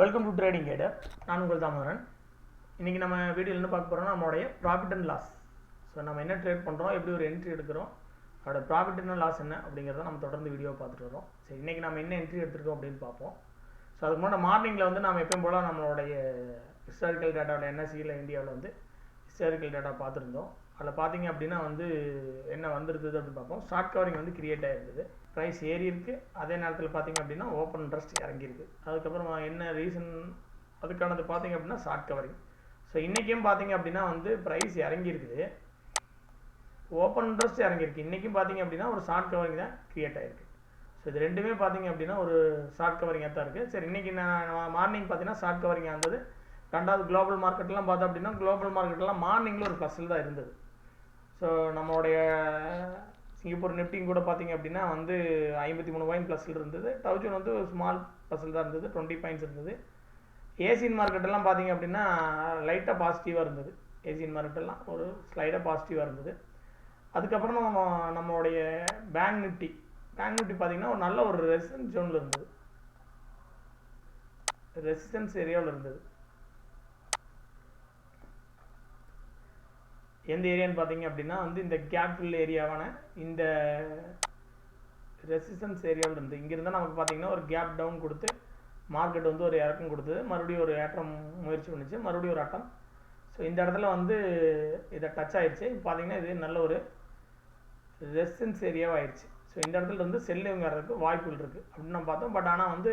Welcome to trading guide. நான் உங்கள் தாமோதரன். இன்றைக்கி நம்ம வீடியோவில் என்ன பார்க்க போகிறோம்னா நம்மளுடைய ப்ராஃபிட் அண்ட் லாஸ். ஸோ நம்ம என்ன ட்ரேட் பண்ணுறோம், எப்படி ஒரு என்ட்ரி எடுக்கிறோம், அதோட ப்ராஃபிட் அண்ட் லாஸ் என்ன அப்படிங்கிறத நம்ம தொடர்ந்து வீடியோ பார்த்துட்டு வரோம். சரி, இன்றைக்கி நம்ம என்ன என்ட்ரி எடுத்துருக்கோம் அப்படின்னு பார்ப்போம். ஸோ அதுக்கு முன்னாடி மார்னிங்கில் வந்து நம்ம எப்பயும் போல் நம்மளுடைய ஹிஸ்டாரிக்கல் டேட்டாவில் என்எஸ்சியில் இந்தியாவில் வந்து ஹிஸ்டாரிக்கல் டேட்டா பார்த்துருந்தோம். அதில் பார்த்தீங்க அப்படின்னா வந்து என்ன வந்துருக்குது அப்படின்னு பார்ப்போம். ஷார்ட் கவரிங் வந்து கிரியேட் ஆகிருக்குது, ப்ரைஸ் ஏறி இருக்குது. அதே நேரத்தில் பார்த்தீங்க அப்படின்னா ஓப்பன் இன்ட்ரெஸ்ட் இறங்கியிருக்கு. அதுக்கப்புறம் என்ன ரீசன் அதுக்கானது பார்த்தீங்க அப்படின்னா ஷார்ட் கவரிங். ஸோ இன்றைக்கும் பார்த்தீங்க அப்படின்னா வந்து ப்ரைஸ் இறங்கியிருக்குது, ஓப்பன் இன்ட்ரெஸ்ட் இறங்கியிருக்கு. இன்றைக்கும் பார்த்தீங்க அப்படின்னா ஒரு ஷார்ட் கவரிங் தான் கிரியேட் ஆகிருக்கு. ஸோ இது ரெண்டுமே பார்த்தீங்க அப்படின்னா ஒரு ஷார்ட் கவரிங்காக தான் இருக்குது. சரி, இன்றைக்கி நான் மார்னிங் பார்த்தீங்கன்னா ஷார்ட் கவரிங்காக இருந்தது. ரெண்டாவது குளோபல் மார்க்கெட்லாம் பார்த்தோம் அப்படின்னா குளோபல் மார்க்கெட்லாம் மார்னிங்கில் ஒரு ப்ளஸில் தான் இருந்தது. ஸோ நம்மளுடைய சிங்கப்பூர் நிஃப்டிங் கூட பார்த்தீங்க அப்படின்னா வந்து 53 பாயிண்ட் ப்ளஸில் இருந்தது. டவுஜன் வந்து ஸ்மால் ப்ளஸில் தான் இருந்தது, 20 பாயிண்ட்ஸ் இருந்தது. ஏசியன் மார்க்கெட்டெல்லாம் பார்த்தீங்க அப்படின்னா லைட்டாக பாசிட்டிவாக இருந்தது. ஏசியன் மார்க்கெட்டெல்லாம் ஒரு ஸ்லைடாக பாசிட்டிவாக இருந்தது. அதுக்கப்புறம் நம்மளுடைய பேங்க் நிஃப்டி பார்த்தீங்கன்னா ஒரு நல்ல ஒரு ரெசிஸ்டன்ஸ் ஜோனில் இருந்தது, ரெசிஸ்டன்ஸ் ஏரியாவில் இருந்தது. எந்த ஏரியான்னு பார்த்தீங்க அப்படின்னா வந்து இந்த கேப் ஃபில் ஏரியாவான இந்த ரெசிஸ்டன்ஸ் ஏரியாவில் இருந்து இங்கிருந்தால் நமக்கு பார்த்தீங்கன்னா ஒரு கேப் டவுன் கொடுத்து மார்க்கெட் வந்து ஒரு இறக்கம் கொடுத்தது, மறுபடியும் ஒரு ஏற்றம் முயற்சி பண்ணிச்சு, மறுபடியும் ஒரு ஆட்டம். ஸோ இந்த இடத்துல வந்து இதை டச் ஆகிடுச்சு. இப்போ பார்த்தீங்கன்னா இது நல்ல ஒரு ரெசிஸ்டன்ஸ் ஏரியாவாக ஆயிடுச்சு. ஸோ இந்த இடத்துல இருந்து செல்லுங்க வர்றதுக்கு வாய்ப்புகள் இருக்குது அப்படின்னு நம்ம பார்த்தோம். பட் ஆனால் வந்து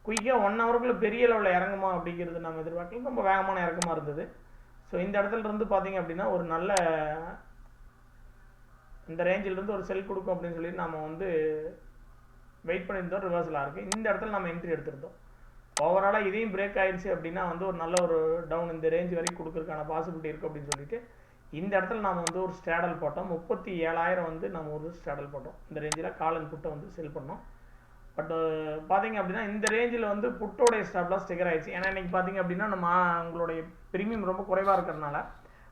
குயிக்காக 1 ஹவருக்குள்ளே பெரிய லெவலில் இறங்குமா அப்படிங்கிறது நம்ம எதிர்பார்க்கல, ரொம்ப வேகமான இறக்கமாக இருந்தது. ஸோ இந்த இடத்துல இருந்து பார்த்தீங்க அப்படின்னா ஒரு நல்ல இந்த ரேஞ்சிலிருந்து ஒரு செல் கொடுக்கும் அப்படின்னு சொல்லி நம்ம வந்து வெயிட் பண்ணியிருந்தோம். ரிவர்சலாக இருக்குது. இந்த இடத்துல நம்ம என்ட்ரி எடுத்திருந்தோம். ஓவராலாக இதையும் பிரேக் ஆயிடுச்சு அப்படின்னா வந்து ஒரு நல்ல ஒரு டவுன் இந்த ரேஞ்ச் வரைக்கும் கொடுக்கறதுக்கான பாசிபிலிட்டி இருக்குது அப்படின்னு சொல்லிட்டு இந்த இடத்துல நம்ம வந்து ஒரு ஸ்டேடல் போட்டோம். 37,000 வந்து நம்ம ஒரு ஸ்டேடல் போட்டோம். இந்த ரேஞ்சில் கால் அண்ட் புட்டை வந்து செல் பண்ணோம். பட் பார்த்தீங்க அப்படின்னா இந்த ரேஞ்சில் வந்து புட்டோடைய ஸ்டாப்லாஸ் ஸ்டிக்கர் ஆயிடுச்சு. ஏன்னா இன்றைக்கி பார்த்தீங்க அப்படின்னா நம்ம உங்களுடைய ப்ரீமியம் ரொம்ப குறைவாக இருக்கிறதுனால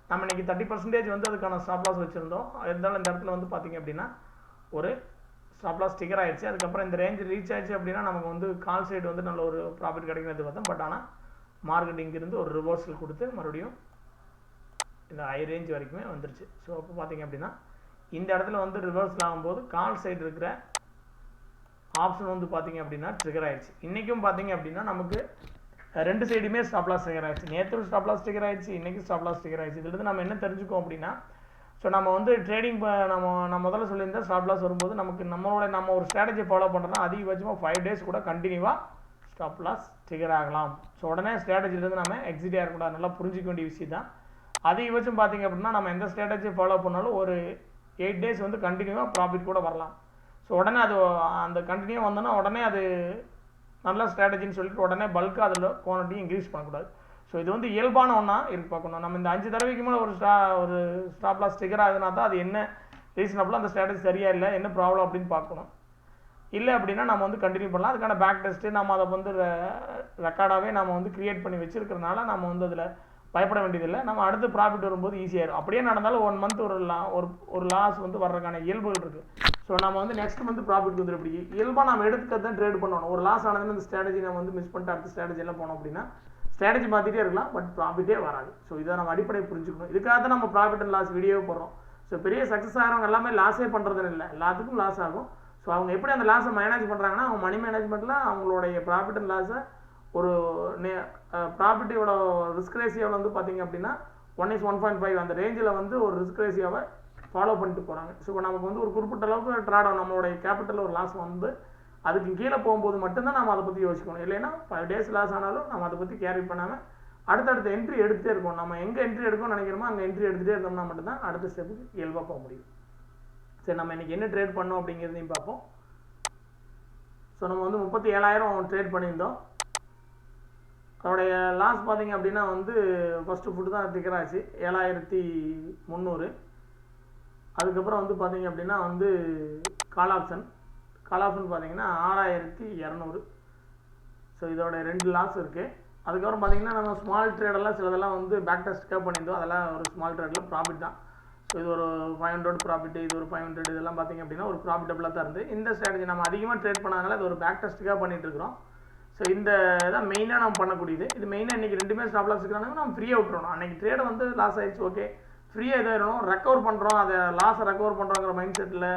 நம்ம இன்றைக்கி 30% வந்து அதுக்கான ஸ்டாப்லாஸ் வச்சுருந்தோம். இருந்தாலும் இந்த இடத்துல வந்து பார்த்தீங்க அப்படின்னா ஒரு ஸ்டாப்லாஸ் ஸ்டிக்கர் ஆயிடுச்சு. அதுக்கப்புறம் இந்த ரேஞ்ச் ரீச் ஆயிடுச்சு அப்படின்னா நமக்கு வந்து கால் சைடு வந்து நல்ல ஒரு ப்ராஃபிட் கிடைக்கிறது பார்த்தோம். பட் ஆனால் மார்க்கெட் இங்கிருந்து ஒரு ரிவர்சல் கொடுத்து மறுபடியும் இந்த ஹை ரேஞ்ச் வரைக்குமே வந்துருச்சு. ஸோ அப்போ பார்த்தீங்க அப்படின்னா இந்த இடத்துல வந்து ரிவர்சல் ஆகும்போது கால் சைடு இருக்கிற ஆப்ஷன் வந்து பார்த்தீங்க அப்படின்னா ட்ரிகர் ஆயிடுச்சு. இன்றைக்கும் பார்த்தீங்க அப்படின்னா நமக்கு ரெண்டு சைடுமே ஸ்டாப்லாஸ் ஸ்டிக்கர் ஆயிடுச்சு. நேற்று ஸ்டாப்லாஸ் ஸ்டிக்கர் ஆயிடுச்சு, இன்றைக்கி ஸ்டாப்லாஸ் ஸ்டிக்கர் ஆயிடுச்சு. இதுலேருந்து நம்ம என்ன தெரிஞ்சுக்கோம் அப்படின்னா, ஸோ நம்ம வந்து ட்ரேடிங் நம்ம முதல்ல சொல்லியிருந்தால் ஸ்டாப்லாஸ் வரும்போது நம்ம ஒரு ஸ்ட்ராட்டஜி ஃபாலோ பண்ணுறோம்னா அதிகபட்சமாக 5 டேஸ் கூட கண்டினியூவாக ஸ்டாப்லாஸ் ஸ்டிக்கர் ஆகலாம். ஸோ உடனே ஸ்ட்ராட்டஜிலேருந்து நம்ம எக்ஸிட் ஆகக்கூடாது, நல்லா புரிஞ்சிக்க வேண்டிய விஷயம் தான். அதிகபட்சம் பார்த்தீங்க அப்படின்னா நம்ம எந்த ஸ்ட்ராட்டஜி ஃபாலோ பண்ணாலும் ஒரு 8 டேஸ் வந்து கண்டினியூவாக ப்ராஃபிட் கூட வரலாம். ஸோ உடனே அது அந்த கண்டினியூ வந்தோன்னா உடனே அது நல்ல ஸ்ட்ராட்டஜின்னு சொல்லிட்டு உடனே பல்காக அதில் குவான்டிட்டி இன்க்ரீஸ் பண்ணக்கூடாது. ஸோ இது வந்து இயல்பான ஒன்றா இருக்கு பார்க்கணும். நம்ம இந்த 5 தடவைக்கு மேலே ஒரு ஸ்டாப்லாஸ் ஸ்டிக்கர் ஆகுதுனா தான் அது என்ன ரீசனபிளாக அந்த ஸ்ட்ராட்டஜி சரியாக இல்லை, என்ன ப்ராப்ளம் அப்படின்னு பார்க்கணும். இல்லை அப்படின்னா நம்ம வந்து கண்டினியூ பண்ணலாம். அதுக்கான பேக் டெஸ்ட்டு நம்ம அதை வந்து ரெக்கார்டாகவே நம்ம வந்து க்ரியேட் பண்ணி வச்சுருக்கிறதுனால நம்ம வந்து அதில் பயப்பட வேண்டியதில்லை. நம்ம அடுத்து ப்ராஃபிட் வரும்போது ஈஸியாகிடும். அப்படியே நடந்தாலும் 1 மந்த் ஒரு லாஸ் வந்து வர்றதுக்கான இயல்புகள் இருக்குது. ஸோ நம்ம வந்து நெக்ஸ்ட் மந்த் ப்ராஃபிட் வந்து எப்படி இயல்பாக நம்ம எடுத்துக்க தான் ட்ரேட் பண்ணணும். ஒரு லாஸ் ஆனதுன்னு இந்த ஸ்ட்ராட்டஜி நம்ம வந்து மிஸ் பண்ணிட்டு அடுத்த ஸ்ட்ராட்டஜி எல்லாம் போனோம் அப்படின்னா ஸ்ட்ராட்டஜி மாற்றிட்டே இருக்கலாம், பட் ப்ராஃபிட்டே வராது. ஸோ இதை நம்ம அடிப்படை புரிஞ்சுக்கணும். இதுக்காக தான் நம்ம ப்ராஃபிட் அண்ட் லாஸ் வீடியோ போடுறோம். ஸோ பெரிய சக்ஸஸ் ஆகிறவங்க எல்லாமே லாஸே பண்ணுறது இல்லை, எல்லாத்துக்கும் லாஸ் ஆகும். ஸோ அவங்க எப்படி அந்த லாஸை மேனேஜ் பண்ணுறாங்கன்னா அவங்க மணி மேனேஜ்மெண்ட்டில் அவங்களுடைய ப்ராஃபிட் அண்ட் லாஸை ஒரு ப்ராஃபிட்டோட ரிஸ்க் ரேஷியோவில் வந்து பார்த்தீங்க அப்படின்னா 1:1.5 அந்த ரேஞ்சில் வந்து ஒரு ரிஸ்க் ரேஷியோவை ஃபாலோ பண்ணிட்டு போகிறாங்க. ஸோ நமக்கு வந்து ஒரு குறிப்பிட்ட அளவுக்கு ட்ராட் நம்மளுடைய கேபிட்டலில் ஒரு லாஸ் வந்து அதுக்கு கீழே போகும்போது மட்டும்தான் நம்ம அதை பற்றி யோசிக்கணும். இல்லைன்னா 5 டேஸ் லாஸ் ஆனாலும் நம்ம அதை பற்றி கேரி பண்ணாமல் அடுத்தடுத்த என்ட்ரி எடுத்துகிட்டே இருக்கணும். நம்ம எங்கே என்ட்ரி எடுக்கணும்னு நினைக்கிறோமோ அங்கே என்ட்ரி எடுத்துகிட்டே இருந்தோம்னா மட்டும்தான் அடுத்த ஸ்டெப்புக்கு இயல்பாக போக முடியும். சரி, நம்ம இன்றைக்கி என்ன ட்ரேட் பண்ணோம் அப்படிங்கிறதையும் பார்ப்போம். ஸோ நம்ம வந்து 37,000 ட்ரேட் பண்ணியிருந்தோம். அதோடைய லாஸ் பார்த்தீங்க அப்படின்னா வந்து ஃபஸ்ட்டு ஃபுட்டு தான் டிக்கர் ஆச்சு 7,300. அதுக்கப்புறம் வந்து பார்த்தீங்க அப்படின்னா வந்து கால் ஆப்ஷன் பார்த்தீங்கன்னா 6,200. ஸோ இதோட 2 லாஸ் இருக்குது. அதுக்கப்புறம் பார்த்தீங்கன்னா நம்ம ஸ்மால் ட்ரேடெல்லாம் சிலதெல்லாம் வந்து பேக் டெஸ்ட்டுக்காக பண்ணியிருந்தோம். அதெல்லாம் ஒரு ஸ்மால் ட்ரேடில் ப்ராஃபிட் தான். ஸோ இது ஒரு 500 ப்ராஃபிட், இது ஒரு 500, இதெல்லாம் பார்த்தீங்க அப்படின்னா ஒரு ப்ராஃபிட்டபுளாக தான் இருந்து இந்த ஸ்ட்ராட்டஜி நம்ம அதிகமாக ட்ரேட் பண்ணாதனால இது ஒரு பேக் டெஸ்ட்டுக்காக பண்ணிகிட்டு இருக்கிறோம். ஸோ இந்த தான் மெயினாக நம்ம பண்ணக்கூடியது. இது மெயினாக இன்றைக்கி ரெண்டுமே ஸ்டாப் லாஸ் இருக்கிறாங்க, நம்ம ஃப்ரீயாக விட்டுறணும். அன்றைக்கி ட்ரேடை வந்து லாஸ் ஆகிடுச்சு, ஓகே ஃப்ரீயாக இதாகிடணும், ரெக்கவர் பண்ணுறோம், அதை லாஸை ரெக்கவர் பண்ணுறோங்கிற மைண்ட் செட்டில்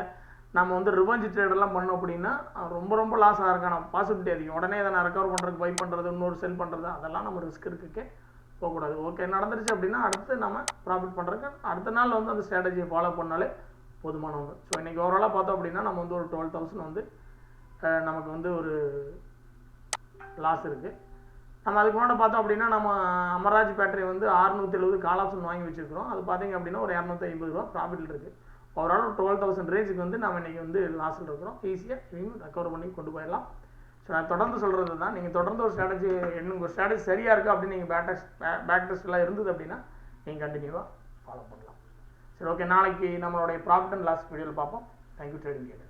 நம்ம வந்து ரிவெஞ்ச் ட்ரேடெல்லாம் பண்ணோம் அப்படின்னா ரொம்ப ரொம்ப லாஸ் ஆகிறக்கான பாசிபிலிட்டி அதிகம். உடனே அதை நான் ரெக்கவர் பண்ணுறதுக்கு பை பண்ணுறது, இன்னொரு செல் பண்ணுறது, அதெல்லாம் நம்ம ரிஸ்க் இருக்குக்கே போகக்கூடாது. ஓகே நடந்துருச்சு அப்படின்னா அடுத்து நம்ம ப்ராஃபிட் பண்ணுறதுக்கு அடுத்த நாள் வந்து அந்த ஸ்ட்ராட்டஜியை ஃபாலோ பண்ணாலே போதுமானவங்க. ஸோ இன்றைக்கி ஓவராலாக பார்த்தோம் அப்படின்னா நம்ம வந்து ஒரு 12,000 வந்து நமக்கு வந்து ஒரு லாஸ் இருக்குது. நம்ம அதுக்கு முன்னாடி பார்த்தோம் அப்படின்னா நம்ம அமராஜ் பேட்டரி வந்து 670 கால் ஆப்ஷன் வாங்கி வச்சுருக்கிறோம். அது பார்த்தீங்க அப்படின்னா ஒரு 250 ரூபா ப்ராஃபிட்டில் இருக்குது. ஓவரால் 12,000 ரேஞ்சுக்கு வந்து நம்ம இன்றைக்கி வந்து லாஸில் இருக்கிறோம். ஈஸியாக இதையும் ரெக்கவர் பண்ணி கொண்டு போயிடலாம். ஸோ நான் தொடர்ந்து சொல்கிறது தான், நீங்கள் தொடர்ந்து ஒரு ஸ்ட்ராட்டஜி ஒரு ஸ்ட்ராட்டஜி சரியாக இருக்குது அப்படின்னு நீங்கள் பேக் டெஸ்ட்லாம் இருந்தது அப்படின்னா நீங்கள் கண்டினியூவாக ஃபாலோ பண்ணலாம். சரி, ஓகே, நாளைக்கு நம்மளுடைய ப்ராஃபிட் அண்ட் லாஸ் வீடியோவில் பார்ப்போம். Thank you trading gate.